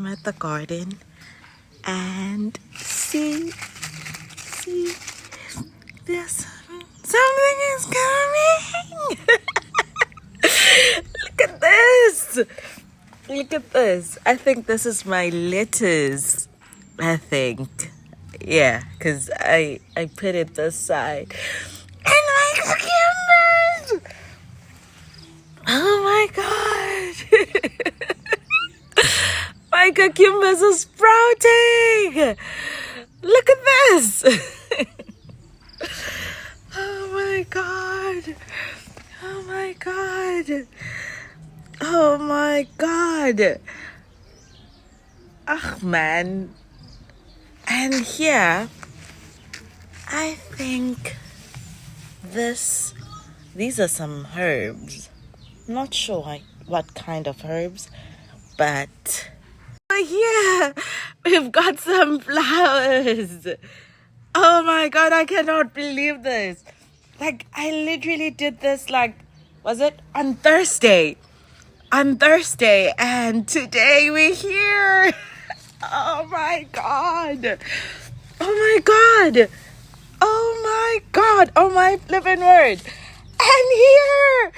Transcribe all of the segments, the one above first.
at the garden and see, there's something is coming. Look at this. Look at this. I think this is my lettuce. I think. Yeah, because I put it this side. And my cucumbers! Oh my god! My cucumbers are sprouting! Look at this! Oh my god! Oh my god! Oh my god! Oh man. And here, I think these are some herbs. Not sure what kind of herbs, but here we've got some flowers. Oh my god, I cannot believe this. Like, I literally did this, was it on Thursday? On Thursday, and today we're here. Oh my god. Oh my god. Oh my god. Oh my flippin' word. And here,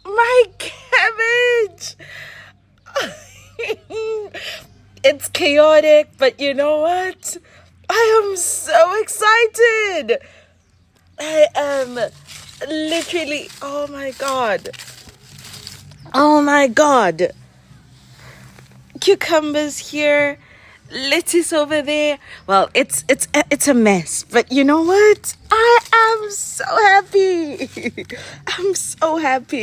my cabbage. It's chaotic, but you know what? I am so excited. I am literally, oh my god. Oh my god. Cucumbers here, lettuce over there. Well, it's a mess, but you know what? I am so happy. I'm so happy.